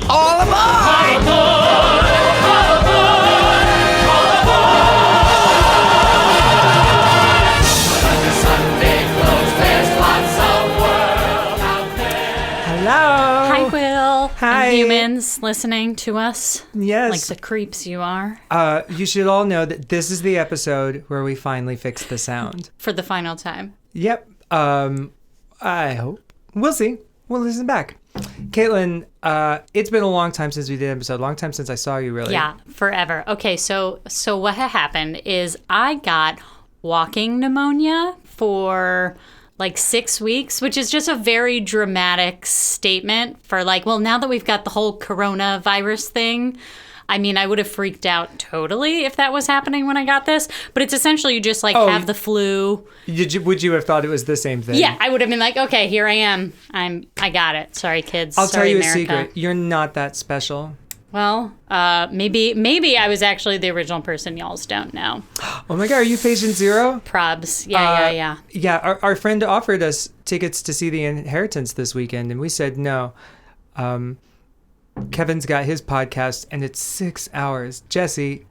All aboard! Hello. Hi, Will. Hi. And humans listening to us. Yes. Like the creeps you are. You should all know that this is the episode where we finally fix the sound. For the final time. Yep. I hope. We'll see. We'll listen back. Caitlin, it's been a long time since we did an episode. Long time since I saw you, really. Yeah, forever. Okay, so what had happened is I got walking pneumonia for like 6 weeks, which is just a very dramatic statement for like, well, now that we've got the whole coronavirus thing, I mean, I would have freaked out totally if that was happening when I got this. But it's essentially you just like have the flu. Would you have thought it was the same thing? Yeah, I would have been like, okay, here I am. I got it. Sorry, kids. I'll Sorry, tell you America. a secret. You're not that special. Well, maybe I was actually the original person y'alls don't know. Oh my God, are you patient zero? Probs. Yeah. Yeah, our friend offered us tickets to see The Inheritance this weekend, and we said no. Kevin's got his podcast, and it's 6 hours. Jesse,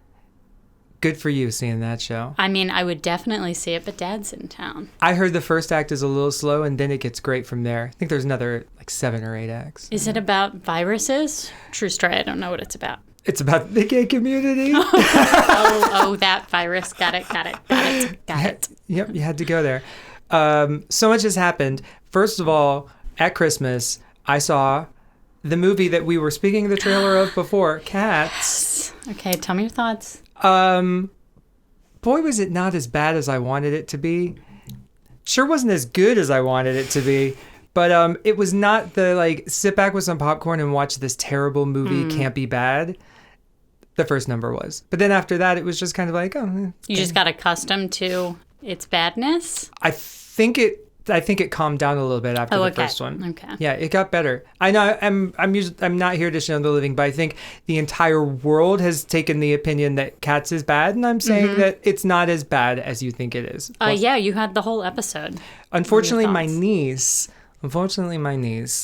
good for you seeing that show. I mean, I would definitely see it, but Dad's in town. I heard the first act is a little slow, and then it gets great from there. I think there's another, like, 7 or 8 acts. Is it about viruses? True story, I don't know what it's about. It's about the gay community. oh, that virus. Got it. Yep, you had to go there. So much has happened. First of all, at Christmas, I saw the movie that we were speaking the trailer of before, Cats. Okay, tell me your thoughts. Boy, was it not as bad as I wanted it to be. Sure wasn't as good as I wanted it to be. But it was not the, like, sit back with some popcorn and watch this terrible movie, can't be bad. The first number was. But then after that, it was just kind of like, oh. You just got accustomed to its badness? I think it calmed down a little bit after the first one. Okay. Yeah, it got better. I know I'm not here to shit on the living, but I think the entire world has taken the opinion that Cats is bad, and I'm saying that it's not as bad as you think it is. Yeah, you had the whole episode. Unfortunately, my niece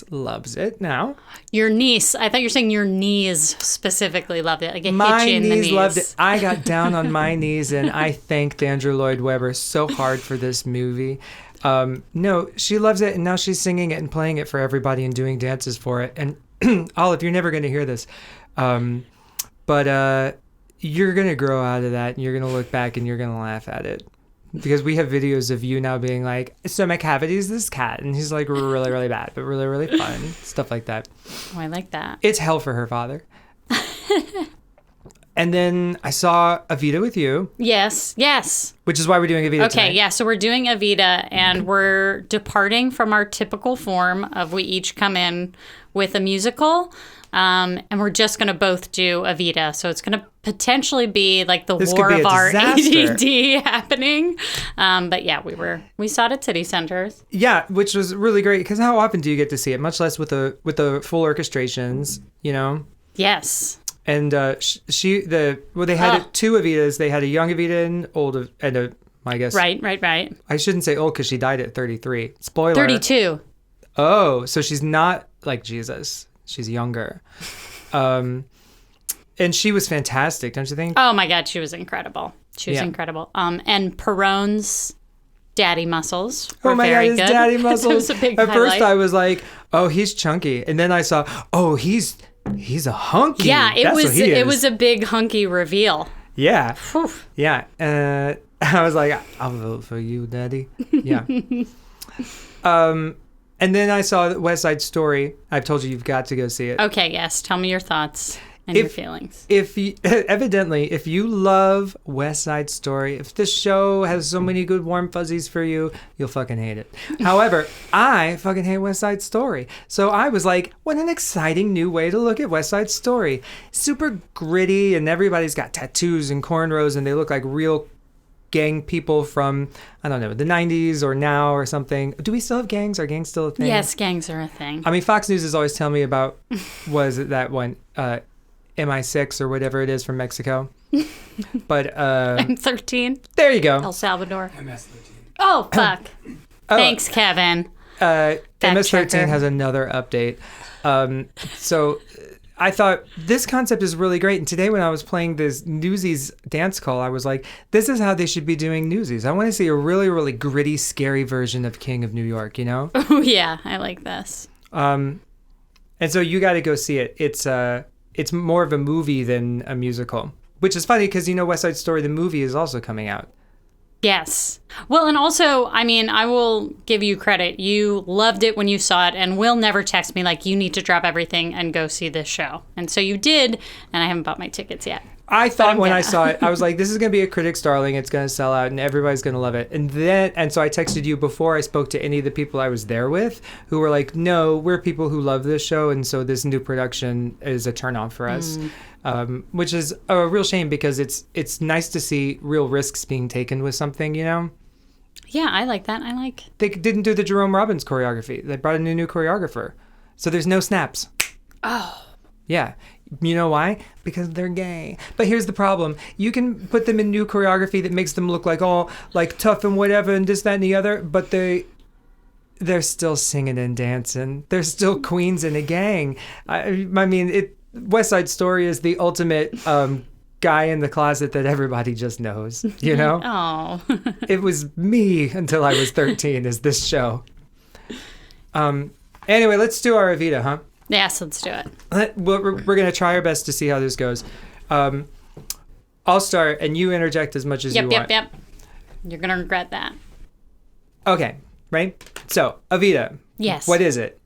loves it now. Your niece. I thought you were saying your knees specifically loved it. Like it my hit you in the knees. Loved it. I got down on my knees and I thanked Andrew Lloyd Webber so hard for this movie. No, she loves it, and now she's singing it and playing it for everybody and doing dances for it. And Olive, you're never going to hear this, but you're going to grow out of that, and you're going to look back and you're going to laugh at it. Because we have videos of you now being like, so my cavity is this cat. And he's like really, really bad, but really, really fun. Stuff like that. Oh, I like that. It's hell for her father. And then I saw Evita with you. Yes. Which is why we're doing Evita tonight. Okay, yeah. So we're doing Evita, and we're departing from our typical form of we each come in with a musical. And we're just going to both do Evita. So it's going to potentially be like the war of our ADD happening. But yeah, we saw it at City Centers. Yeah, which was really great, because how often do you get to see it? Much less with the full orchestrations, you know? Yes. And they had two Evitas. They had a young Evita and old, and I guess. Right. I shouldn't say old because she died at 33. Spoiler. 32. Oh, so she's not like Jesus. She's younger. And she was fantastic, don't you think? Oh my God, she was incredible. Incredible. And Peron's daddy muscles were very good. Oh my God, his daddy muscles. It was a big At highlight. first I was like, oh, he's chunky. And then I saw, oh, he's a hunky. Yeah, it was a big hunky reveal. Yeah. Whew. Yeah. I was like, I'll vote for you, daddy. Yeah. And then I saw West Side Story. I've told you you've got to go see it. Okay, yes. Tell me your thoughts and your feelings. If you love West Side Story, if this show has so many good warm fuzzies for you, you'll fucking hate it. However, I fucking hate West Side Story. So I was like, what an exciting new way to look at West Side Story. Super gritty, and everybody's got tattoos and cornrows, and they look like real gang people from, I don't know, the 90s or now or something. Do we still have gangs? Are gangs still a thing? Yes, gangs are a thing. I mean, Fox News is always telling me about, was it that one, MI6 or whatever it is from Mexico? But M13. There you go. El Salvador. MS-13. Oh, fuck. Thanks, Kevin. MS-13 checker. has another update. So I thought this concept is really great. And today when I was playing this Newsies dance call, I was like, this is how they should be doing Newsies. I want to see a really, really gritty, scary version of King of New York, you know? Oh, yeah. I like this. And so you got to go see it. It's more of a movie than a musical, which is funny because, you know, West Side Story, the movie, is also coming out. Yes. Well, and also, I mean, I will give you credit. You loved it when you saw it, and will never text me like, you need to drop everything and go see this show. And so you did, and I haven't bought my tickets yet. I thought when I saw it, I was like, this is going to be a critic's darling. It's going to sell out and everybody's going to love it. And so I texted you before I spoke to any of the people I was there with who were like, no, we're people who love this show. And so this new production is a turn on for us, which is a real shame because it's nice to see real risks being taken with something, you know? Yeah, I like that. They didn't do the Jerome Robbins choreography. They brought in a new choreographer. So there's no snaps. Oh. Yeah. You know why? Because they're gay. But here's the problem. You can put them in new choreography that makes them look like all like tough and whatever and this, that, and the other, but they're still singing and dancing. They're still queens in a gang. I mean, West Side Story is the ultimate guy in the closet that everybody just knows, you know? Oh. It was me until I was 13 is this show. Anyway, let's do our Evita, huh? Yes, let's do it. We're going to try our best to see how this goes. I'll start, and you interject as much as you want. Yep. You're going to regret that. Okay, right? So, Evita. Yes. What is it?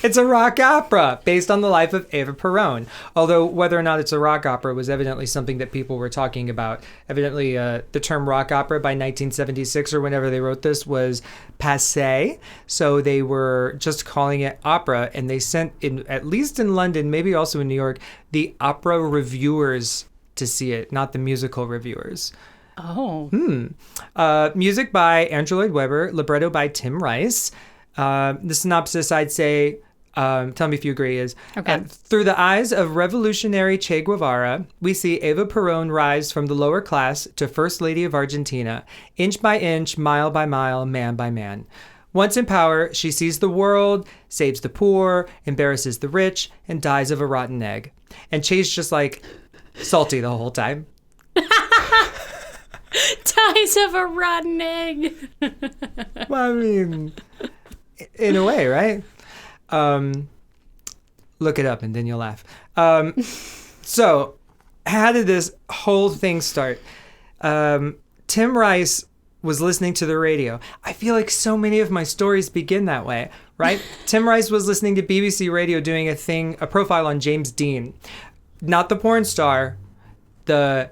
It's a rock opera based on the life of Eva Peron. Although whether or not it's a rock opera was evidently something that people were talking about. Evidently, the term rock opera by 1976 or whenever they wrote this was passé. So they were just calling it opera, and they sent, at least in London, maybe also in New York, the opera reviewers to see it, not the musical reviewers. Oh. Music by Andrew Lloyd Webber, libretto by Tim Rice. The synopsis, I'd say, tell me if you agree, is okay. Through the eyes of revolutionary Che Guevara, we see Eva Peron rise from the lower class to First Lady of Argentina, inch by inch, mile by mile, man by man. Once in power, she sees the world, saves the poor, embarrasses the rich, and dies of a rotten egg. And Che's just like salty the whole time. Dies of a rotten egg. Well, I mean, in a way, right? Look it up and then you'll laugh. So, how did this whole thing start? Tim Rice was listening to the radio. I feel like so many of my stories begin that way, right? Tim Rice was listening to BBC Radio doing a profile on James Dean. Not the porn star, the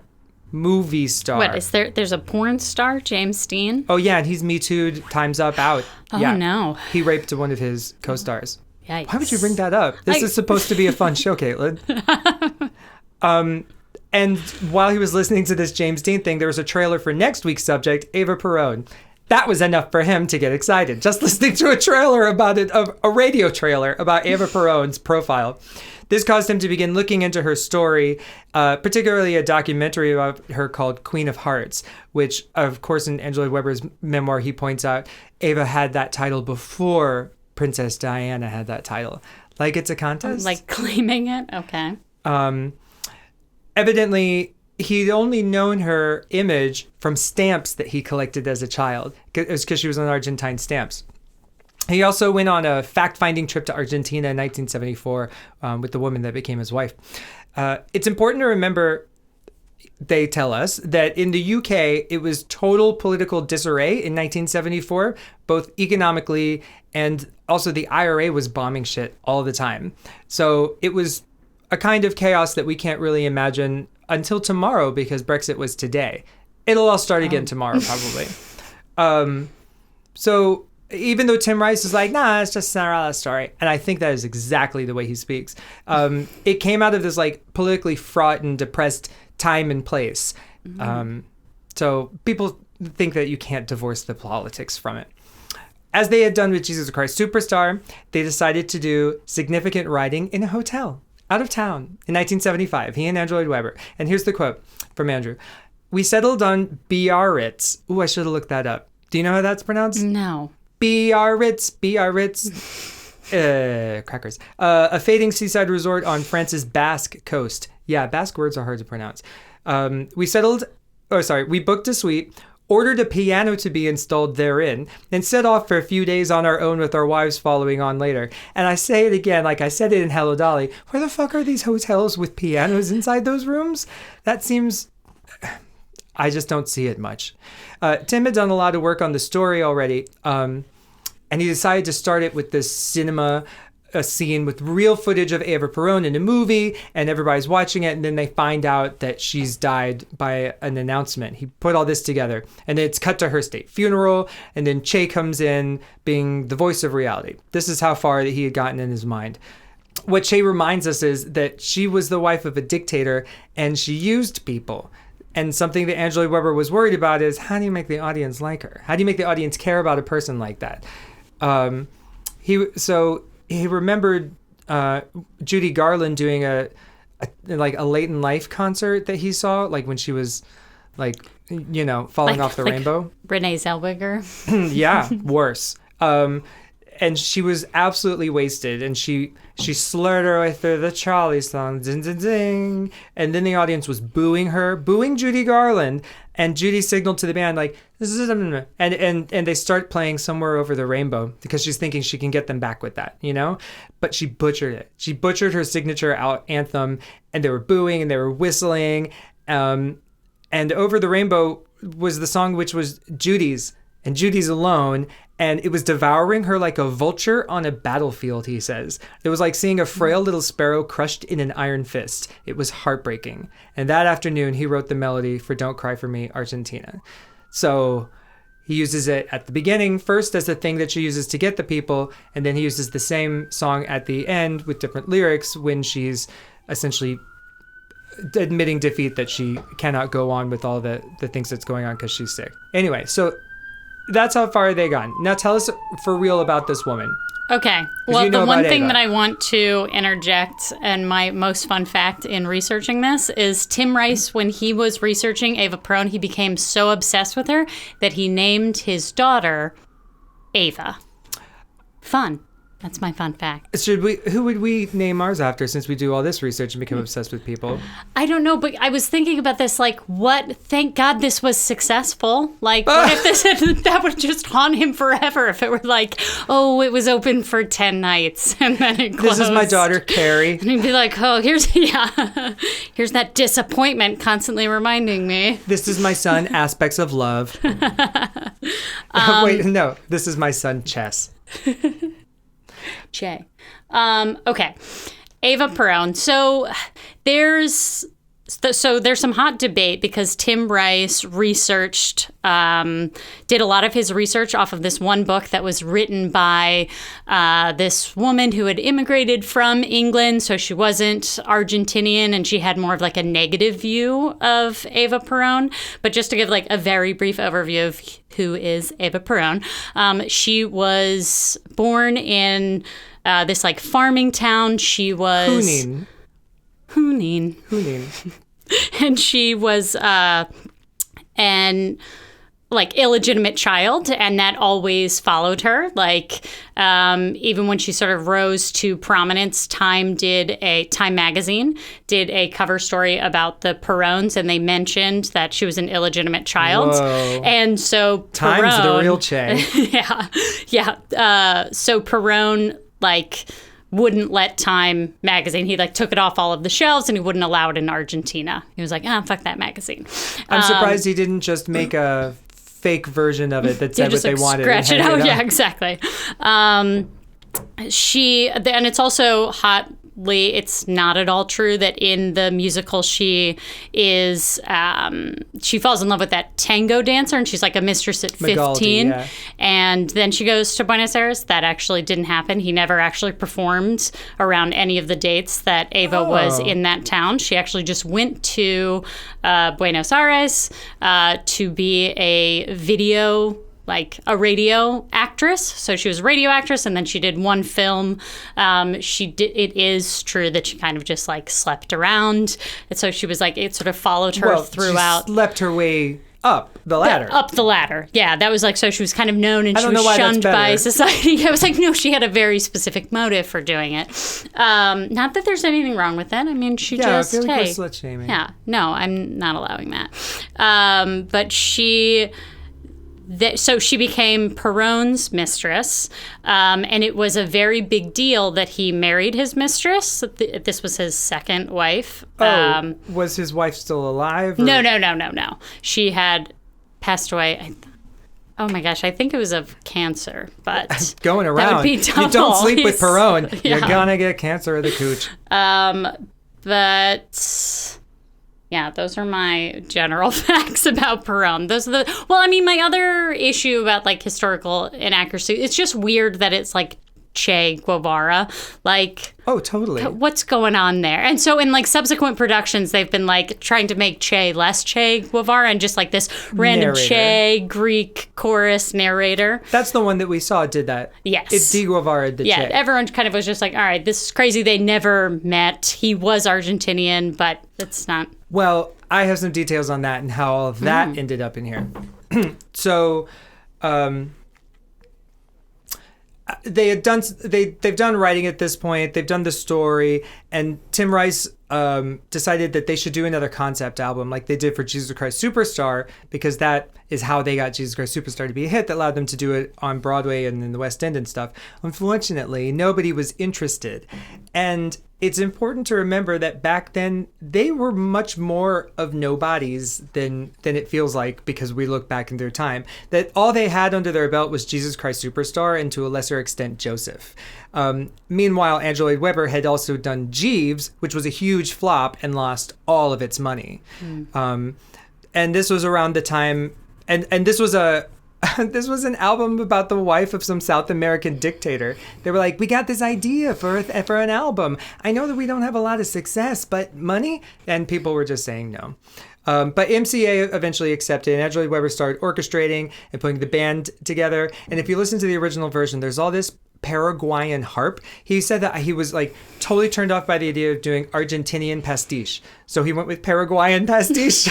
movie star. What, there's a porn star, James Dean? Oh, yeah, and he's Me Too'd, Time's Up, out. Oh, yeah. no. He raped one of his co-stars. Yikes. Why would you bring that up? This is supposed to be a fun show, Caitlin. And while he was listening to this James Dean thing, there was a trailer for next week's subject, Eva Peron. That was enough for him to get excited. Just listening to a trailer about it, a radio trailer about Eva Peron's profile. This caused him to begin looking into her story, particularly a documentary about her called Queen of Hearts, which, of course, in Andrew Lloyd Webber's memoir, he points out Eva had that title before Princess Diana had that title. Like it's a contest? Like claiming it? Okay. Evidently, he'd only known her image from stamps that he collected as a child. It was because she was on Argentine stamps. He also went on a fact-finding trip to Argentina in 1974 with the woman that became his wife. It's important to remember, they tell us, that in the UK, it was total political disarray in 1974, both economically and also the IRA was bombing shit all the time. So it was a kind of chaos that we can't really imagine until tomorrow because Brexit was today. It'll all start again tomorrow, probably. So even though Tim Rice is like, nah, it's just Cinderella story. And I think that is exactly the way he speaks. It came out of this like politically fraught and depressed time and place. So people think that you can't divorce the politics from it. As they had done with Jesus Christ Superstar, they decided to do significant writing in a hotel out of town in 1975, he and Andrew Lloyd Webber. And here's the quote from Andrew. We settled on Biarritz. Ooh, I should have looked that up. Do you know how that's pronounced? No. Biarritz, Biarritz. Crackers. A fading seaside resort on France's Basque coast. Yeah, Basque words are hard to pronounce. We booked a suite, ordered a piano to be installed therein, and set off for a few days on our own with our wives following on later. And I say it again, like I said it in Hello Dolly, where the fuck are these hotels with pianos inside those rooms? That seems... I just don't see it much. Tim had done a lot of work on the story already, and he decided to start it with this cinema scene with real footage of Eva Peron in a movie, and everybody's watching it, and then they find out that she's died by an announcement. He put all this together, and it's cut to her state funeral, and then Che comes in being the voice of reality. This is how far that he had gotten in his mind. What Che reminds us is that she was the wife of a dictator, and she used people. And something that Angela Weber was worried about is, how do you make the audience like her? How do you make the audience care about a person like that? He remembered Judy Garland doing a late in life concert that he saw, like when she was falling off the rainbow. Renee Zellweger. Yeah, worse. And she was absolutely wasted, and she slurred her way through the Charlie song, ding, ding, ding. And then the audience was booing her, booing Judy Garland, and Judy signaled to the band, like, and they start playing Somewhere Over the Rainbow because she's thinking she can get them back with that, But she butchered it. She butchered her signature anthem, and they were booing and they were whistling. And Over the Rainbow was the song which was Judy's, and Judy's alone. And it was devouring her like a vulture on a battlefield, he says. It was like seeing a frail little sparrow crushed in an iron fist. It was heartbreaking. And that afternoon, he wrote the melody for Don't Cry For Me, Argentina. So he uses it at the beginning first as a thing that she uses to get the people. And then he uses the same song at the end with different lyrics when she's essentially admitting defeat, that she cannot go on with all the things that's going on because she's sick. Anyway, so... that's how far they gone. Now tell us for real about this woman. Okay. Well, the one thing that I want to interject, and my most fun fact in researching this, is Tim Rice, when he was researching Eva Peron, he became so obsessed with her that he named his daughter Ava. Fun. That's my fun fact. Who would we name ours after, since we do all this research and become obsessed with people? I don't know, but I was thinking about this, like, thank God this was successful. Like, what if that would just haunt him forever if it were like, oh, it was open for 10 nights and then it closed. This is my daughter, Carrie. And he'd be like, oh, here's that disappointment constantly reminding me. This is my son, Aspects of Love. Wait, no, this is my son, Chess. Che. Okay. Eva Peron. So there's some hot debate because Tim Rice did a lot of his research off of this one book that was written by this woman who had immigrated from England. So she wasn't Argentinian, and she had more of like a negative view of Eva Peron. But just to give like a very brief overview of who is Eva Peron, she was born in this like farming town. She was... Hunin. And she was an like illegitimate child, and that always followed her. Like even when she sort of rose to prominence, Time magazine did a cover story about the Perons, and they mentioned that she was an illegitimate child. Whoa. And so Time's Peron, the real Che. yeah. So Peron wouldn't let Time magazine. He took it off all of the shelves, and he wouldn't allow it in Argentina. He was like, fuck that magazine. I'm surprised he didn't just make a fake version of it that said what they wanted. Scratch it out. Yeah, exactly. And it's also it's not at all true that in the musical she falls in love with that tango dancer, and she's like a mistress at 15. Magaldi, yeah. And then she goes to Buenos Aires. That actually didn't happen. He never actually performed around any of the dates that Ava was in that town. She actually just went to Buenos Aires to be a radio actress. So she was a radio actress, and then she did one film. It is true that she kind of just slept around. And so she was it sort of followed her throughout. She slept her way up the ladder. Up the ladder. Yeah, that was like, so she was kind of known and I she don't know was why that's shunned by better. society. I was like, no, she had a very specific motive for doing it. Not that there's anything wrong with that. I mean, she Yeah, I just, feel like we're hey. slut shaming. Yeah, no, I'm not allowing that. But so she became Perron's mistress, and it was a very big deal that he married his mistress. This was his second wife. Oh, was his wife still alive? Or? No. She had passed away. Oh my gosh, I think it was of cancer, but Going around. that would be double. You don't sleep with Perron. Yeah. You're gonna get cancer of the cooch. But yeah, those are my general facts about Perron. Those are my other issue about like historical inaccuracy, it's just weird that it's like Che Guevara. Like, oh, totally. What's going on there? And so in like subsequent productions, they've been like trying to make Che less Che Guevara and just like this random Narrator. Che Greek chorus narrator. That's the one that we saw did that. Yes. It's Di Guevara the Yeah, Che. everyone kind of was just like, all right, this is crazy. They never met. He was Argentinian, but it's not. Well, I have some details on that and how all of that ended up in here. So, they've done writing at this point. They've done the story, and Tim Rice decided that they should do another concept album like they did for Jesus Christ Superstar, because that is how they got Jesus Christ Superstar to be a hit that allowed them to do it on Broadway and in the West End and stuff. Unfortunately, nobody was interested. And it's important to remember that back then they were much more of nobodies than it feels like, because we look back in their time, that all they had under their belt was Jesus Christ Superstar and to a lesser extent Joseph. Meanwhile, Andrew Lloyd Webber had also done Jeeves, which was a huge flop and lost all of its money. And this was around the time, and this was this was an album about the wife of some South American dictator. They were like, we got this idea for an album. I know that we don't have a lot of success, but money? And people were just saying no. But MCA eventually accepted, and Andrew Lloyd Webber started orchestrating and putting the band together. And if you listen to the original version, there's all this Paraguayan harp. He said that he was like totally turned off by the idea of doing Argentinian pastiche. So he went with Paraguayan pastiche.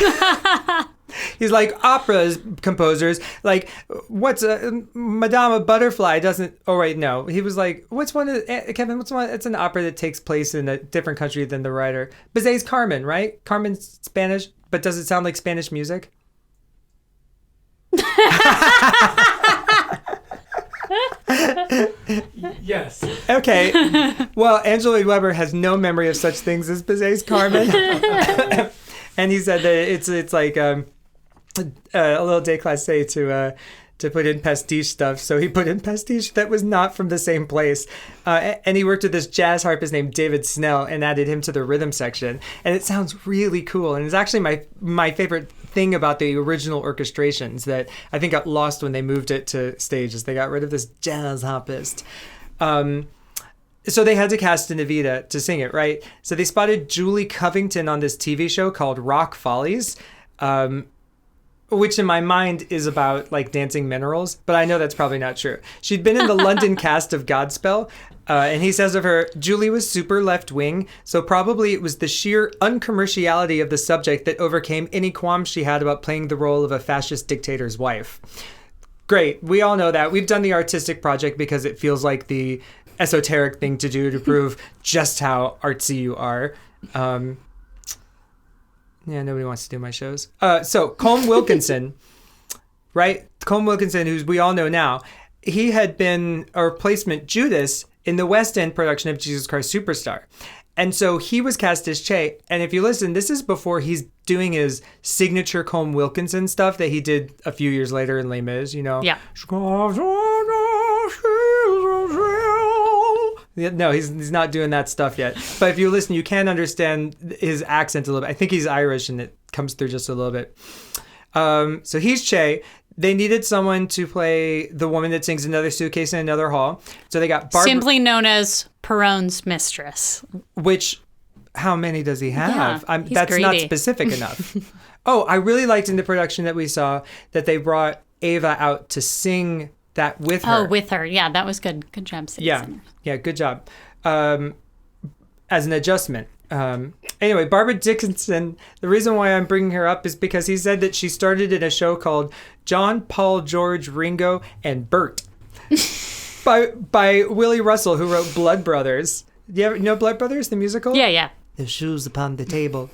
He's like, operas composers, like, what's Madame Butterfly doesn't, oh wait, no. He was like, what's one of, Kevin, what's one, it's an opera that takes place in a different country than the writer. Bizet's Carmen, right? Carmen's Spanish, but does it sound like Spanish music? Yes. Okay. Well, Andrew Lloyd Webber has no memory of such things as Bizet's Carmen. And he said that it's like a little déclassé to put in pastiche stuff. So he put in pastiche that was not from the same place. And he worked with this jazz harpist named David Snell and added him to the rhythm section. And it sounds really cool. And it's actually my favorite thing about the original orchestrations that I think got lost when they moved it to stage, is they got rid of this jazz harpist. So they had to cast an Evita to sing it, right? So they spotted Julie Covington on this TV show called Rock Follies, which in my mind is about like dancing minerals, but I know that's probably not true. She'd been in the London cast of Godspell, and he says of her, Julie was super left-wing, so probably it was the sheer uncommerciality of the subject that overcame any qualms she had about playing the role of a fascist dictator's wife. Great, we all know that. We've done the artistic project because it feels like the esoteric thing to do to prove just how artsy you are. Yeah, nobody wants to do my shows. So Colm Wilkinson, right? Colm Wilkinson, who we all know now, he had been a replacement Judas in the West End production of Jesus Christ Superstar. And so he was cast as Che. And if you listen, this is before he's doing his signature Colm Wilkinson stuff that he did a few years later in Les Mis, you know? Yeah. No, he's not doing that stuff yet. But if you listen, you can understand his accent a little bit. I think he's Irish and it comes through just a little bit. So he's Che. They needed someone to play the woman that sings Another Suitcase in Another Hall. So they got Barbara. Simply known as Perron's mistress. Which, how many does he have? Yeah, he's that's not greedy. specific enough. Oh, I really liked in the production that we saw that they brought Ava out to sing that with her. Oh, with her. Yeah, that was good. Good job, City Yeah. Singer. Yeah, good job. As an adjustment. Anyway, Barbara Dickinson, the reason why I'm bringing her up is because he said that she started in a show called John, Paul, George, Ringo, and Bert by Willie Russell, who wrote Blood Brothers. Do you ever know Blood Brothers, the musical? Yeah. The shoes upon the table.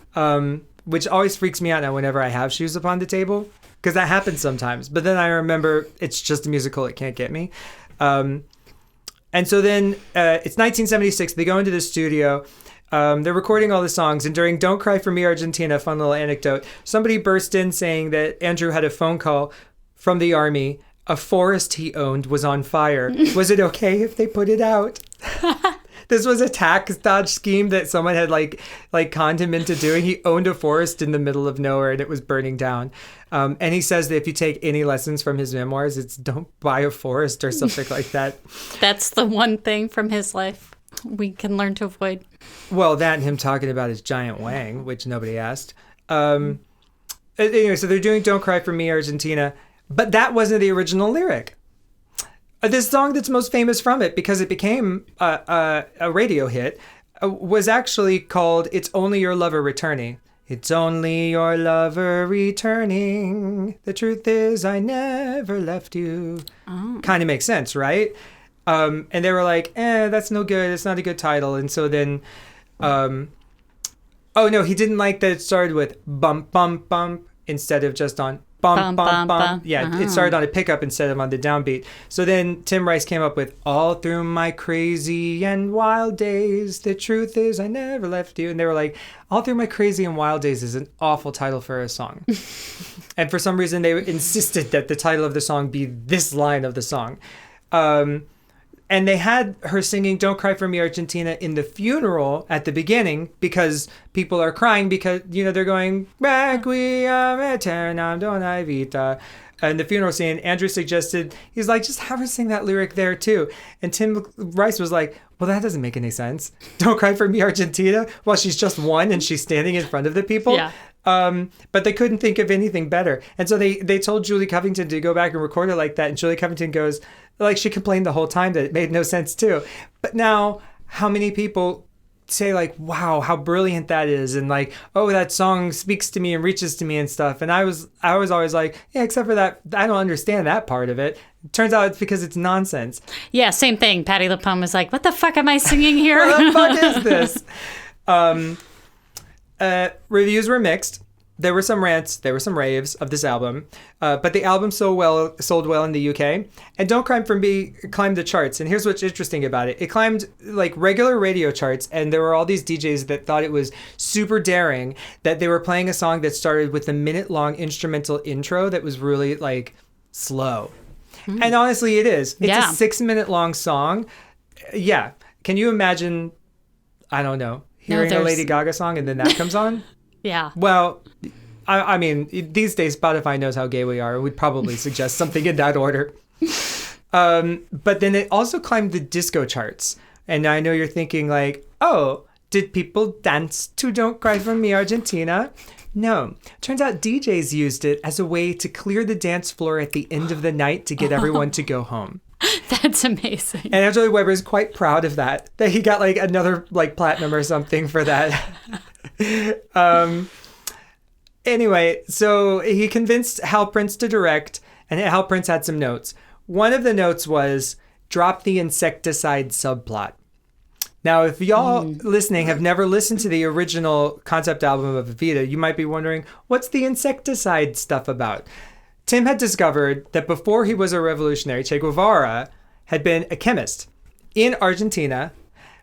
Which always freaks me out now whenever I have shoes upon the table, because that happens sometimes. But then I remember it's just a musical, it can't get me. And so then it's 1976. They go into the studio. They're recording all the songs. And during Don't Cry For Me, Argentina, fun little anecdote, somebody burst in saying that Andrew had a phone call from the army. A forest he owned was on fire. Was it okay if they put it out? This was a tax dodge scheme that someone had like conned him into doing. He owned a forest in the middle of nowhere and it was burning down. And he says that if you take any lessons from his memoirs, it's don't buy a forest or something like that. That's the one thing from his life we can learn to avoid. Well, that and him talking about his giant wang, which nobody asked. Anyway, so they're doing Don't Cry For Me, Argentina. But that wasn't the original lyric. This song that's most famous from it, because it became a radio hit, was actually called It's Only Your Lover Returning. It's only your lover returning. The truth is I never left you. Oh. Kind of makes sense, right? And they were like, that's no good. It's not a good title. And so then, oh no, he didn't like that it started with bump, bump, bump instead of just on bump, bump, bump. Yeah, It started on a pickup instead of on the downbeat. So then Tim Rice came up with all through my crazy and wild days. The truth is I never left you. And they were like, all through my crazy and wild days is an awful title for a song. And for some reason they insisted that the title of the song be this line of the song. And they had her singing Don't Cry For Me, Argentina in the funeral at the beginning because people are crying because, they're going, Requiem aeternam dona Evita. And the funeral scene, Andrew suggested, he's like, just have her sing that lyric there too. And Tim Rice was like, well, that doesn't make any sense. Don't Cry For Me, Argentina, while she's just one and she's standing in front of the people. Yeah. But they couldn't think of anything better. And so they told Julie Covington to go back and record it like that. And Julie Covington goes, she complained the whole time that it made no sense too. But now, how many people say like, wow, how brilliant that is. And like, oh, that song speaks to me and reaches to me and stuff. And I was always like, yeah, except for that, I don't understand that part of it. Turns out it's because it's nonsense. Yeah, same thing. Patti LuPone was like, what the fuck am I singing here? What the fuck is this? Reviews were mixed. There were some rants, there were some raves of this album, but the album sold well in the UK. And Don't Cry For Me climbed the charts. And here's what's interesting about it. It climbed like regular radio charts, and there were all these DJs that thought it was super daring that they were playing a song that started with a minute-long instrumental intro that was really like slow. And honestly, it is. It's a 6-minute long song. Yeah. Can you imagine, I don't know, hearing a Lady Gaga song and then that comes on? Yeah. Well, I mean, these days Spotify knows how gay we are. We'd probably suggest something in that order. But then it also climbed the disco charts. And I know you're thinking like, oh, did people dance to Don't Cry For Me, Argentina? No. Turns out DJs used it as a way to clear the dance floor at the end of the night to get everyone to go home. That's amazing. And Andrew Lloyd Webber is quite proud of that he got like another like platinum or something for that. Anyway, so he convinced Hal Prince to direct, and Hal Prince had some notes. One of the notes was drop the insecticide subplot. Now, if y'all listening have never listened to the original concept album of Evita, you might be wondering, what's the insecticide stuff about? Tim had discovered that before he was a revolutionary, Che Guevara had been a chemist in Argentina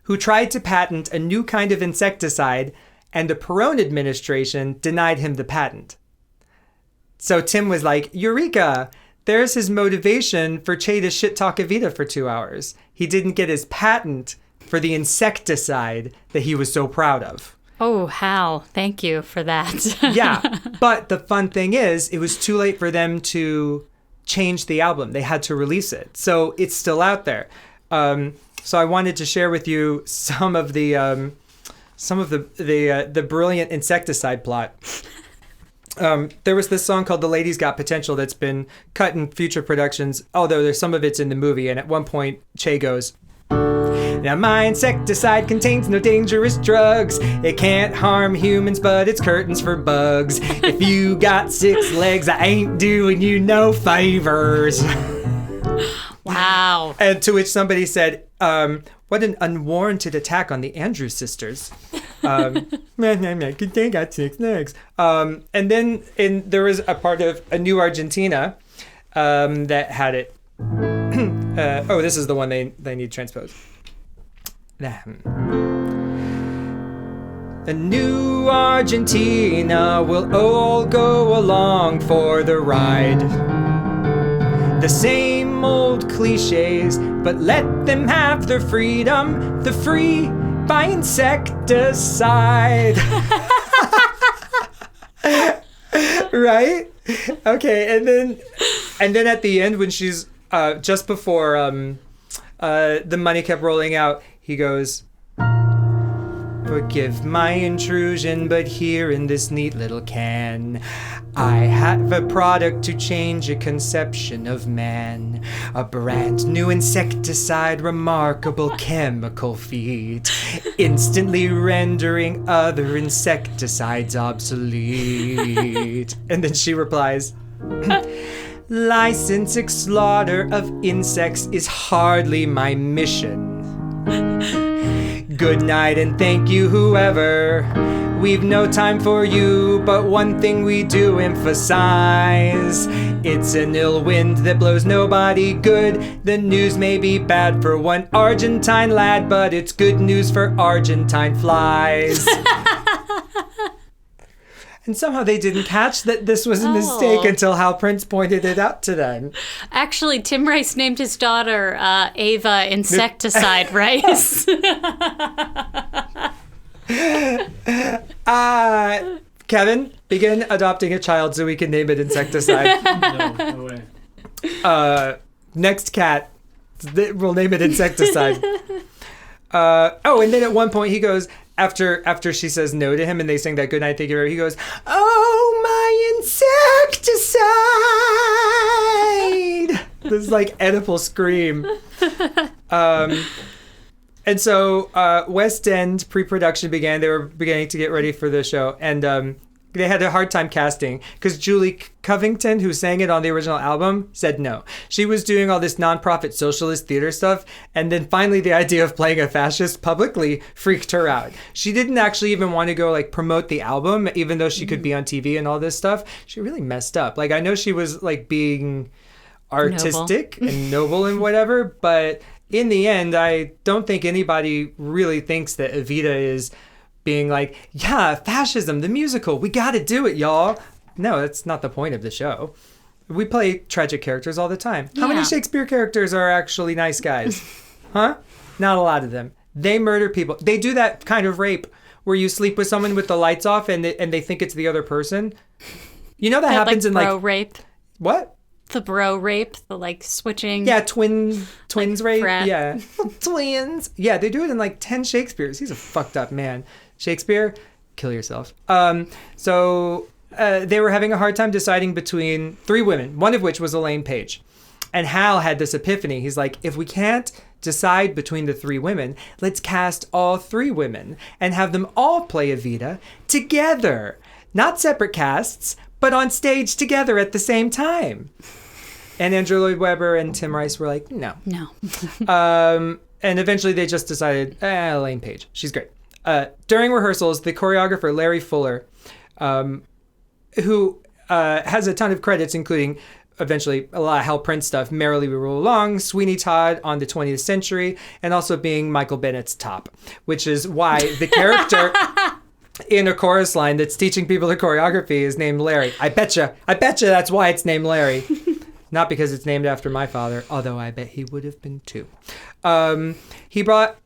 who tried to patent a new kind of insecticide, and the Perón administration denied him the patent. So Tim was like, Eureka! There's his motivation for Che to shit-talk Evita for 2 hours. He didn't get his patent for the insecticide that he was so proud of. Oh, Hal, thank you for that. Yeah, but the fun thing is, it was too late for them to change the album. They had to release it. So it's still out there. So I wanted to share with you some of the brilliant insecticide plot. There was this song called The Lady's Got Potential that's been cut in future productions, although there's some of it's in the movie. And at one point, Che goes, Now my insecticide contains no dangerous drugs. It can't harm humans, but it's curtains for bugs. If you got 6 legs, I ain't doing you no favors. Wow. And to which somebody said, what an unwarranted attack on the Andrews sisters. They got 6 legs. And then there was a part of A New Argentina that had it. This is the one they need transposed. A new Argentina will all go along for the ride. The same old cliches, but let them have their freedom, the free by insecticide. Right? Okay, and then at the end when she's just before the money kept rolling out, he goes, "Forgive my intrusion, but here in this neat little can, I have a product to change your conception of man. A brand new insecticide, remarkable chemical feat, instantly rendering other insecticides obsolete." And then she replies, "Licensing slaughter of insects is hardly my mission. Good night and thank you, whoever. We've no time for you, but one thing we do emphasize. It's an ill wind that blows nobody good. The news may be bad for one Argentine lad, but it's good news for Argentine flies." And somehow they didn't catch that this was a mistake until Hal Prince pointed it out to them. Actually, Tim Rice named his daughter Ava Insecticide Rice. Kevin, begin adopting a child so we can name it Insecticide. No way. Next cat, we'll name it Insecticide. And then at one point he goes, after she says no to him and they sing that goodnight thank you, he goes, "Oh, my insecticide!" This is like Oedipal scream. And so West End pre-production began. They were beginning to get ready for the show. And they had a hard time casting because Julie Covington, who sang it on the original album, said no. She was doing all this nonprofit socialist theater stuff. And then finally the idea of playing a fascist publicly freaked her out. She didn't actually even want to go like promote the album, even though she could be on TV and all this stuff. She really messed up. Like, I know she was like being artistic and noble and whatever, but in the end, I don't think anybody really thinks that Evita is being like, yeah, fascism, the musical, we got to do it, y'all. No, that's not the point of the show. We play tragic characters all the time. Yeah. How many Shakespeare characters are actually nice guys? Huh? Not a lot of them. They murder people. They do that kind of rape where you sleep with someone with the lights off and they think it's the other person. You know that happens like in bro like... rape. What? The bro rape, the like switching. Yeah, twins like rape. frat. Yeah. Twins. Yeah, they do it in like 10 Shakespeares. He's a fucked up man. Shakespeare, kill yourself. So they were having a hard time deciding between 3 women, one of which was Elaine Page. And Hal had this epiphany. He's like, if we can't decide between the 3 women, let's cast all 3 women and have them all play Evita together. Not separate casts, but on stage together at the same time. And Andrew Lloyd Webber and Tim Rice were like, no. No. And eventually they just decided, Elaine Page, she's great. During rehearsals, the choreographer, Larry Fuller, who has a ton of credits, including eventually a lot of Hal Prince stuff, Merrily We Roll Along, Sweeney Todd on the 20th Century, and also being Michael Bennett's Top, which is why the character in a chorus line that's teaching people the choreography is named Larry. I betcha that's why it's named Larry. Not because it's named after my father, although I bet he would have been too. He brought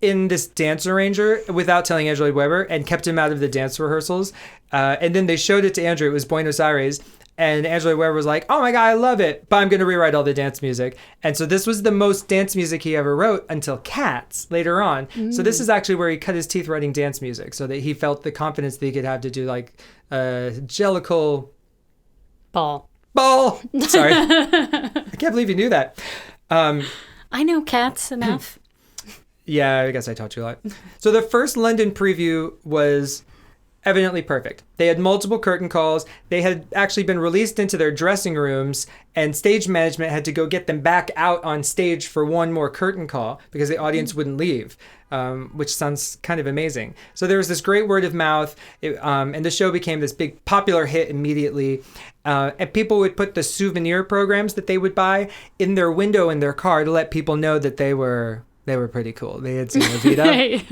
in this dance arranger without telling Andrew Lloyd Webber and kept him out of the dance rehearsals. And then they showed it to Andrew. It was Buenos Aires. And Andrew Lloyd Webber was like, oh my God, I love it, but I'm going to rewrite all the dance music. And so this was the most dance music he ever wrote until Cats later on. So this is actually where he cut his teeth writing dance music so that he felt the confidence that he could have to do like Jellicle Ball. Sorry. I can't believe you knew that. I know Cats enough. Yeah, I guess I taught you a lot. So the first London preview was evidently perfect. They had multiple curtain calls. They had actually been released into their dressing rooms, and stage management had to go get them back out on stage for one more curtain call because the audience wouldn't leave, which sounds kind of amazing. So there was this great word of mouth, and the show became this big popular hit immediately. And people would put the souvenir programs that they would buy in their window in their car to let people know that they were pretty cool. They had seen Evita.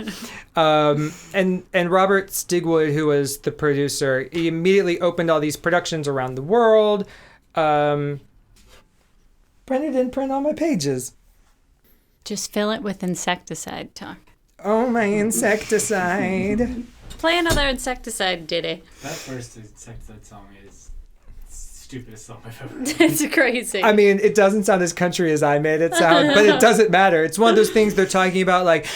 And Robert Stigwood, who was the producer, he immediately opened all these productions around the world. Brennan didn't print all my pages. Just fill it with insecticide talk. Oh, my insecticide. Play another insecticide ditty. That first insecticide song is stupidest song I've ever heard. It's crazy. I mean, it doesn't sound as country as I made it sound, but it doesn't matter. It's one of those things they're talking about, like,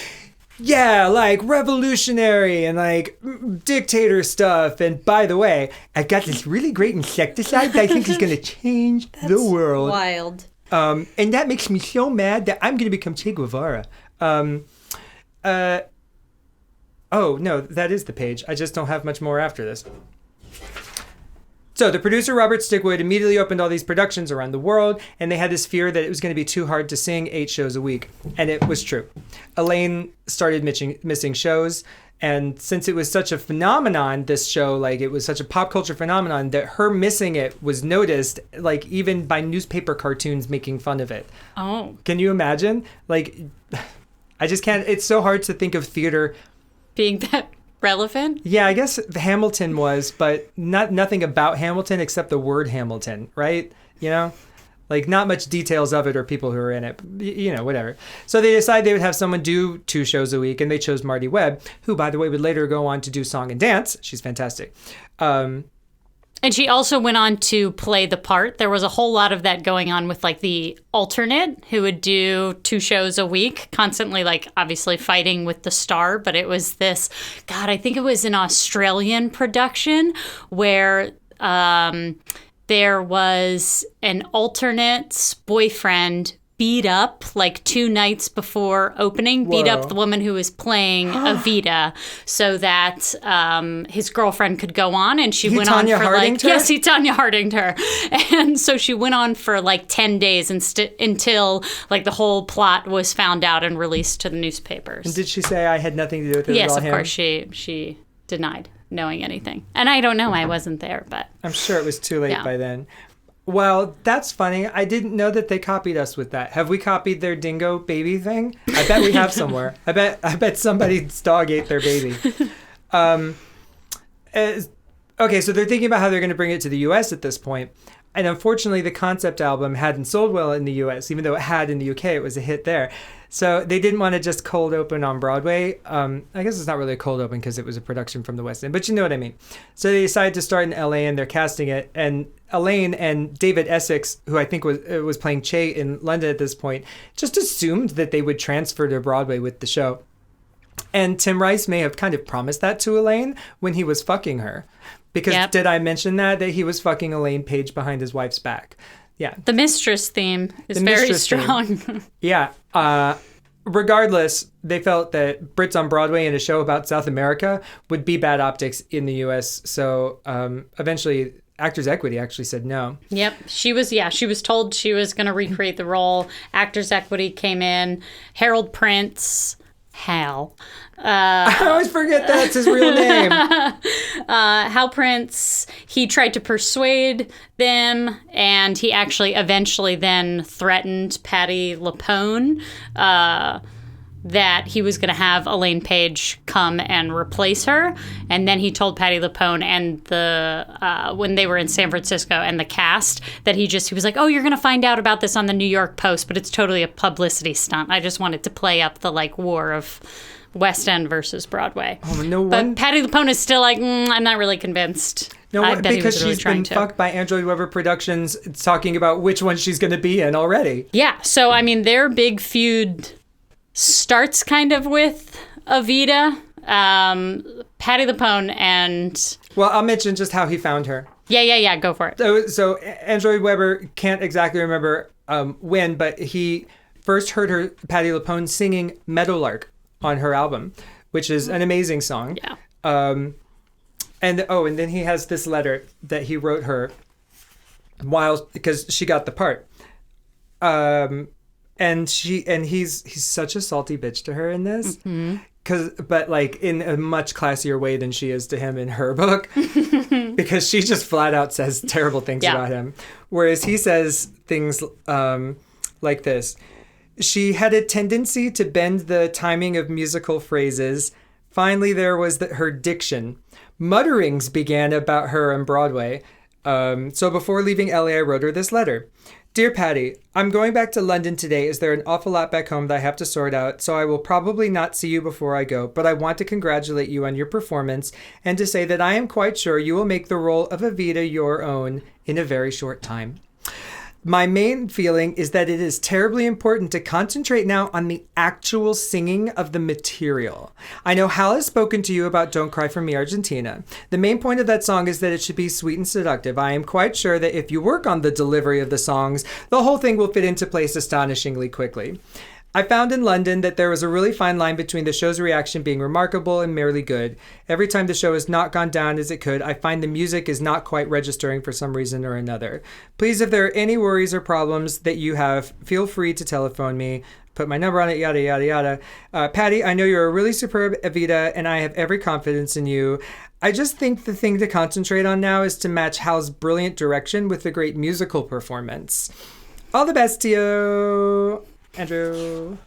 yeah, like revolutionary and like dictator stuff. And by the way, I've got this really great insecticide that I think is going to change the world. Wild. And that makes me so mad that I'm going to become Che Guevara. Oh, no, that is the page. I just don't have much more after this. So the producer, Robert Stigwood, immediately opened all these productions around the world, and they had this fear that it was going to be too hard to sing 8 shows a week. And it was true. Elaine started missing shows, and since it was such a phenomenon, this show, like it was such a pop culture phenomenon, that her missing it was noticed, like even by newspaper cartoons making fun of it. Oh. Can you imagine? Like, I just can't, it's so hard to think of theater being that relevant? Yeah, I guess Hamilton was, but nothing about Hamilton except the word Hamilton, right? You know? Like, not much details of it or people who are in it. You know, whatever. So they decided they would have someone do 2 shows a week, and they chose Marty Webb, who, by the way, would later go on to do Song and Dance. She's fantastic. And she also went on to play the part. There was a whole lot of that going on with, like, the alternate who would do 2 shows a week, constantly, like, obviously fighting with the star. But it was this, God, I think it was an Australian production where there was an alternate's boyfriend beat up, like 2 nights before opening, beat up the woman who was playing Evita so that his girlfriend could go on, and she went on for like... Yes, he Tanya Hardinged her. And so she went on for like 10 days until like the whole plot was found out and released to the newspapers. And did she say I had nothing to do with it? Yes, of course. She denied knowing anything. And I don't know, I wasn't there, but... I'm sure it was too late by then. Well, that's funny. I didn't know that they copied us with that. Have we copied their dingo baby thing? I bet we have somewhere. I bet somebody's dog ate their baby. Okay, so they're thinking about how they're going to bring it to the U.S. at this point. And unfortunately, the concept album hadn't sold well in the U.S., even though it had in the U.K. It was a hit there. So they didn't want to just cold open on Broadway. I guess it's not really a cold open because it was a production from the West End, but you know what I mean. So they decided to start in L.A. and they're casting it. And Elaine and David Essex, who I think was playing Che in London at this point, just assumed that they would transfer to Broadway with the show. And Tim Rice may have kind of promised that to Elaine when he was fucking her. Because did I mention that he was fucking Elaine Page behind his wife's back? Yeah. The mistress theme is very strong. Yeah. Regardless, they felt that Brits on Broadway in a show about South America would be bad optics in the U.S. So eventually, Actors Equity actually said no. Yep. She was told she was going to recreate the role. Actors Equity came in. Harold Prince, Hal. I always forget that's his real name. Hal Prince, he tried to persuade them, and he actually eventually then threatened Patti LuPone that he was going to have Elaine Page come and replace her. And then he told Patti LuPone and when they were in San Francisco and the cast that he was like, oh, you're going to find out about this on the New York Post, but it's totally a publicity stunt. I just wanted to play up the like war of West End versus Broadway. Oh, no one. But Patti LuPone is still like, I'm not really convinced. No, I bet because really she's been fucked by Andrew Lloyd Webber Productions talking about which one she's going to be in already. Yeah, so I mean, their big feud starts kind of with Evita, Patti LuPone, and... Well, I'll mention just how he found her. Yeah, go for it. So Andrew Lloyd Webber can't exactly remember when, but he first heard Patti LuPone singing Meadowlark on her album, which is an amazing song. Yeah. And then he has this letter that he wrote her because she got the part. And he's such a salty bitch to her in this. But like in a much classier way than she is to him in her book, because she just flat out says terrible things about him. Whereas he says things like this. She had a tendency to bend the timing of musical phrases. Finally, there was her diction. Mutterings began about her on Broadway. So before leaving LA, I wrote her this letter. Dear Patty, I'm going back to London today as there are an awful lot back home that I have to sort out, so I will probably not see you before I go, but I want to congratulate you on your performance and to say that I am quite sure you will make the role of Evita your own in a very short time. My main feeling is that it is terribly important to concentrate now on the actual singing of the material. I know Hal has spoken to you about Don't Cry for Me, Argentina. The main point of that song is that it should be sweet and seductive. I am quite sure that if you work on the delivery of the songs, the whole thing will fit into place astonishingly quickly. I found in London that there was a really fine line between the show's reaction being remarkable and merely good. Every time the show has not gone down as it could, I find the music is not quite registering for some reason or another. Please, if there are any worries or problems that you have, feel free to telephone me. Put my number on it, yada, yada, yada. Patty, I know you're a really superb Evita, and I have every confidence in you. I just think the thing to concentrate on now is to match Hal's brilliant direction with the great musical performance. All the best to you, Andrew.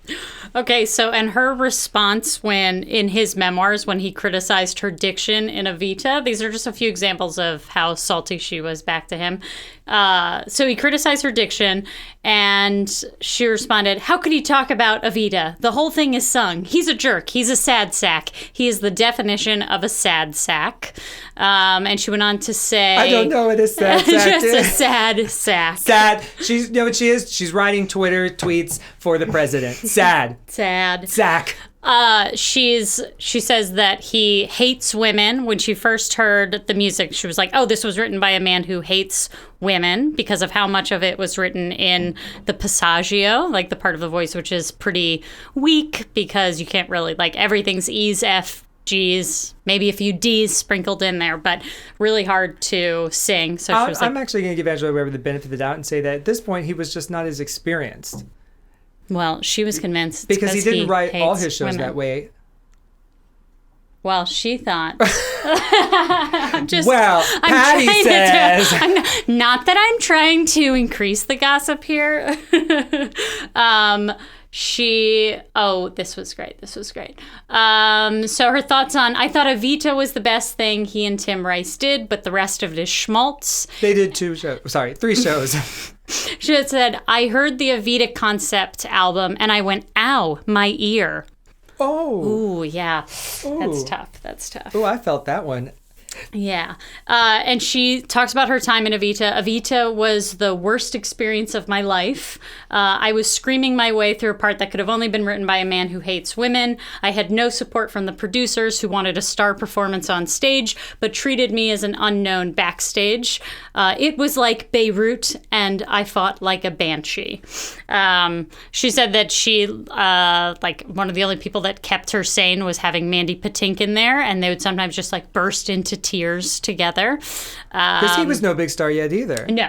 Okay, so and her response when in his memoirs when he criticized her diction in Evita, these are just a few examples of how salty she was back to him. So he criticized her diction, and she responded, "How could he talk about Evita? The whole thing is sung. He's a jerk. He's a sad sack. He is the definition of a sad sack." And she went on to say, I don't know what a sad sack just is. a sad sack. Sad. You know what she is? She's writing Twitter tweets for the president. Sad. Sad. Sack. She says that he hates women. When she first heard the music, she was like, oh, this was written by a man who hates women, because of how much of it was written in the passaggio, like the part of the voice which is pretty weak, because you can't really, like, everything's E's, F, G's, maybe a few D's sprinkled in there, but really hard to sing. So she was like, I'm actually going to give Angela Weber the benefit of the doubt and say that at this point he was just not as experienced. well, she was convinced Because he didn't write all hates his shows women. that way. Well, she thought. Patty says. Not that I'm trying to increase the gossip here. This was great. So her thoughts on, I thought Evita was the best thing he and Tim Rice did, but the rest of it is schmaltz. They did 3 shows. She had said, I heard the Evita concept album and I went, ow, my ear. Oh. Ooh, yeah. Ooh. That's tough. Oh, I felt that one. Yeah. And she talks about her time in Evita. Evita was the worst experience of my life. I was screaming my way through a part that could have only been written by a man who hates women. I had no support from the producers who wanted a star performance on stage, but treated me as an unknown backstage. It was like Beirut, and I fought like a banshee. She said that she, one of the only people that kept her sane was having Mandy Patinkin there, and they would sometimes just like burst into tears together. Because he was no big star yet either. No.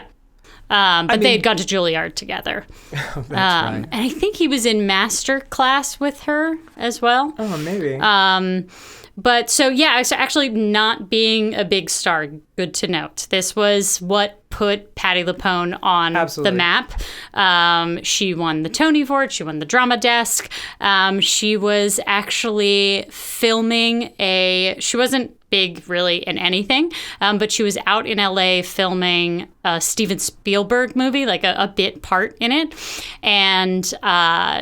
But they had gone to Juilliard together. Oh, that's right. And I think he was in master class with her as well. Oh, maybe. But so, yeah, so actually not being a big star, good to note. This was what put Patti LuPone on the map. She won the Tony for it. She won the Drama Desk. She was actually filming she wasn't big really in anything, but she was out in LA filming a Steven Spielberg movie, like a bit part in it. And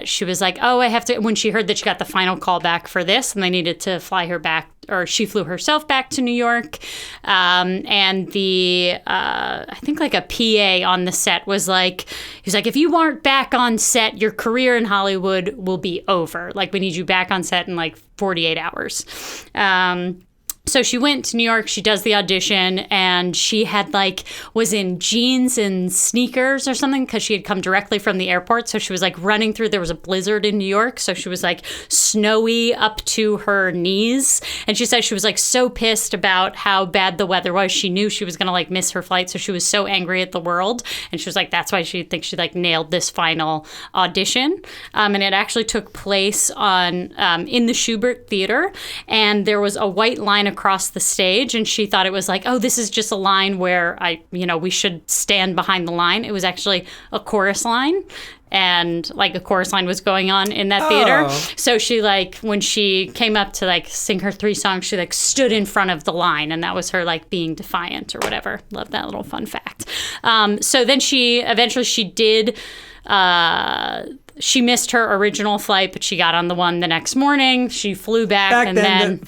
she was like, oh, I have to, when she heard that she got the final call back for this and they needed to fly her back, or she flew herself back to New York. And I think like a PA on the set was like, he was like, if you aren't back on set, your career in Hollywood will be over. Like, we need you back on set in like 48 hours. So she went to New York, she does the audition, and she had was in jeans and sneakers or something because she had come directly from the airport. So she was running through, there was a blizzard in New York. So she was snowy up to her knees. And she said she was so pissed about how bad the weather was. She knew she was going to miss her flight. So she was so angry at the world. And she was that's why she thinks she nailed this final audition. And it actually took place in the Schubert Theater. And there was a white line across the stage, and she thought it was oh, this is just a line where we should stand behind the line. It was actually a chorus line, and a chorus line was going on in that theater. So she when she came up to sing her 3 songs, she stood in front of the line, and that was her being defiant or whatever. Love that little fun fact. So then she did. She missed her original flight, but she got on the one the next morning. She flew back, and then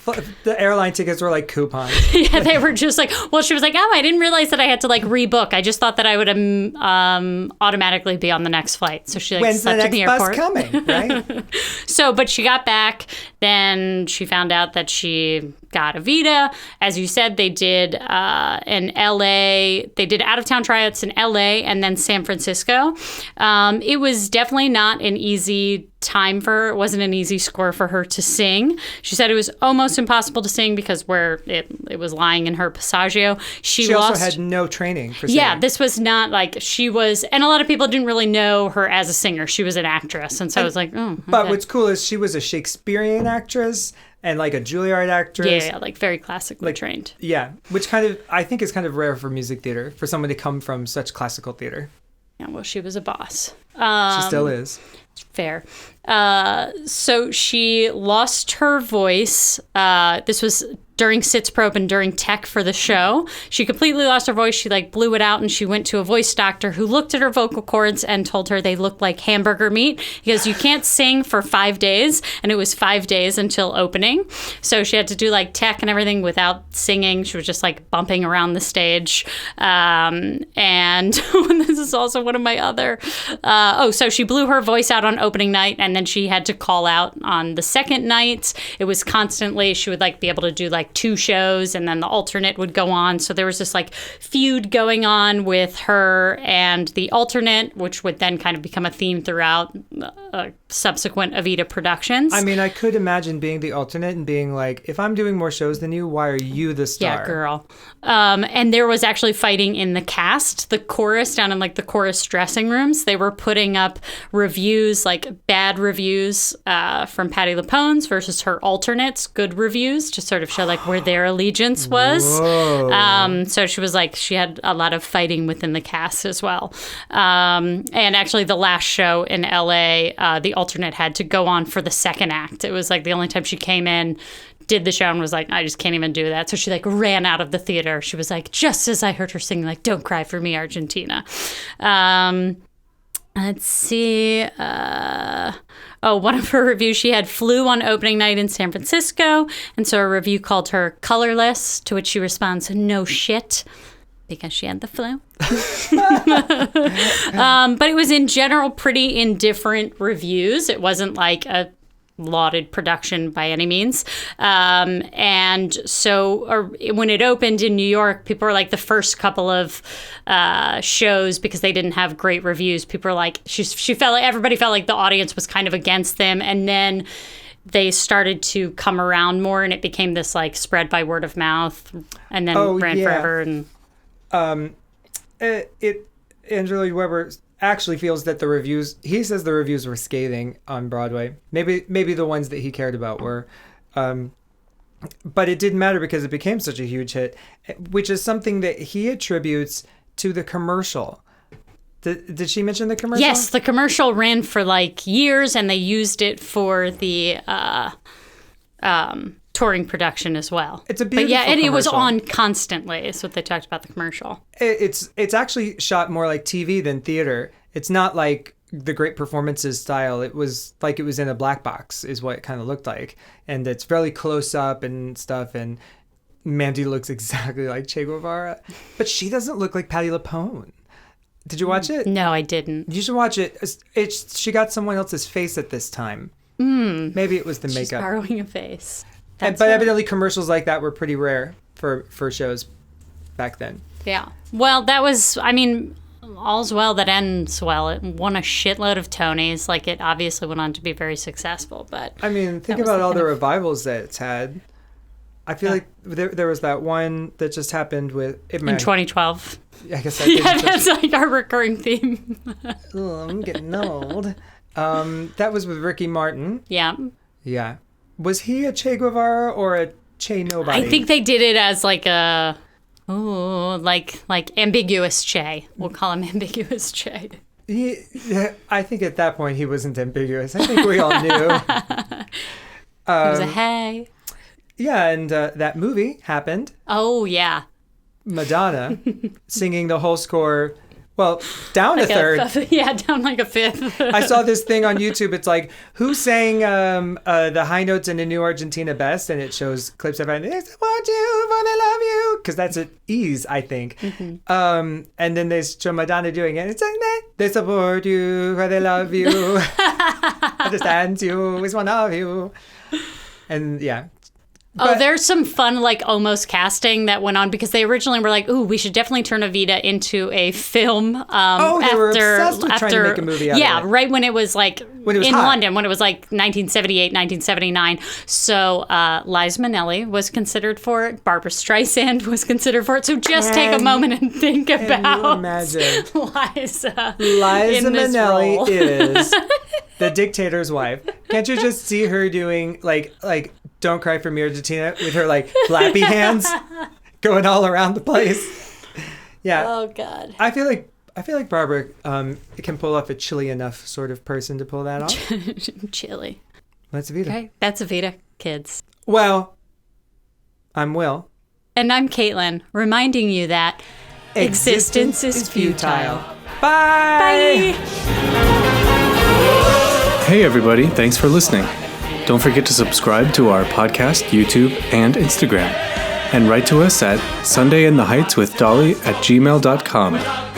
the airline tickets were coupons. Yeah, they were just well, she was oh, I didn't realize that I had to rebook. I just thought that I would automatically be on the next flight. So she when's the next airport. bus coming, right? So, but she got back. Then she found out that she got Evita. As you said, they did in LA. They did out-of-town tryouts in LA and then San Francisco. It was definitely not an easy time for her. It wasn't an easy score for her to sing. She said it was almost impossible to sing because where it was lying in her passaggio. She also had no training for singing. Yeah, this was not she was, and a lot of people didn't really know her as a singer. She was an actress, and so I was oh. Okay. But what's cool is she was a Shakespearean actress and a Juilliard actress. Yeah, very classically trained. Yeah, which I think is kind of rare for music theater, for someone to come from such classical theater. Yeah, well, she was a boss. She still is. Fair. So she lost her voice. This was during Sitzprobe and during tech for the show. She completely lost her voice. She blew it out, and she went to a voice doctor who looked at her vocal cords and told her they looked like hamburger meat because you can't sing for 5 days, and it was 5 days until opening. So she had to do tech and everything without singing. She was just bumping around the stage. And this is also one of my other. So she blew her voice out on opening night, and then she had to call out on the second night. It was constantly, she would be able to do 2 shows, and then the alternate would go on. So there was this feud going on with her and the alternate, which would then kind of become a theme throughout subsequent Evita productions. I mean, I could imagine being the alternate and being if I'm doing more shows than you, why are you the star? Yeah, girl. And there was actually fighting in the cast. The chorus, down in the chorus dressing rooms, they were putting up reviews, bad reviews from Patti LuPone's versus her alternates, good reviews, to sort of show where their allegiance was. So she was she had a lot of fighting within the cast as well. And actually the last show in LA, the alternate had to go on for the second act. It was the only time she came in, did the show, and was I just can't even do that. So she ran out of the theater. She was just as I heard her singing Don't Cry for Me, Argentina. Let's see. One of her reviews, she had flu on opening night in San Francisco. And so a review called her colorless, to which she responds, no shit, because she had the flu. But it was in general pretty indifferent reviews. It wasn't a lauded production by any means. And so when it opened in New York, people were the first couple of shows, because they didn't have great reviews, people were she felt everybody felt the audience was kind of against them. And then they started to come around more, and it became this spread by word of mouth, and then ran forever. And Andrew Lloyd Webber actually feels that he says the reviews were scathing on Broadway. Maybe the ones that he cared about were. But it didn't matter because it became such a huge hit, which is something that he attributes to the commercial. Did she mention the commercial? Yes, the commercial ran for years, and they used it for the touring production as well. It's a beautiful and commercial. It was on constantly, is what they talked about the commercial. It's actually shot more like TV than theater. It's not the great performances style. It was it was in a black box, is what it kind of looked like. And it's fairly close up and stuff, and Mandy looks exactly like Che Guevara. But she doesn't look like Patti LuPone. Did you watch it? No, I didn't. You should watch it. She got someone else's face at this time. Maybe it was the makeup. She's borrowing a face. But evidently commercials like that were pretty rare for shows back then. Yeah. Well, that was, I mean, all's well that ends well. It won a shitload of Tonys. Like, it obviously went on to be very successful, but... I mean, think about all the revivals that it's had. I feel like there was that one that just happened with... In 2012. I guess that did that's like our recurring theme. Oh, I'm getting old. That was with Ricky Martin. Yeah. Yeah. Was he a Che Guevara or a Che Nobody? I think they did it as like a... Oh, like ambiguous Che. We'll call him ambiguous Che. I think at that point he wasn't ambiguous. I think we all knew. It was a hey. Yeah, and that movie happened. Oh, yeah. Madonna singing the whole score, well, down like a third. Down like a fifth. I saw this thing on YouTube. It's like, who sang the high notes in A New Argentina best? And it shows clips of it. They want you, for they love you. Because that's at ease, I think. Mm-hmm. And then they show Madonna doing it. It's like, they support you, for they love you. Understands you, is one of you. And yeah. But, there's some fun, like, almost casting that went on because they originally were like, ooh, we should definitely turn Evita into a film. They were obsessed with trying to make a movie out of it. Yeah, right when it was, like, in hot. London, when it was, like, 1978, 1979. So Liza Minnelli was considered for it. Barbara Streisand was considered for it. So just take a moment and think about imagine Liza Minnelli role. is the dictator's wife. Can't you just see her doing, like Don't Cry for Me, Argentina with her like flappy hands going all around the place? Yeah. Oh God. I feel like Barbara can pull off a chilly enough sort of person to pull that off. Chilly. That's Evita. Okay, that's Evita, kids. Well, I'm Will. And I'm Caitlin, reminding you that existence is futile. Bye. Bye. Hey everybody, thanks for listening. Don't forget to subscribe to our podcast, YouTube, and Instagram. And write to us at sundayintheheightswithdolly@gmail.com.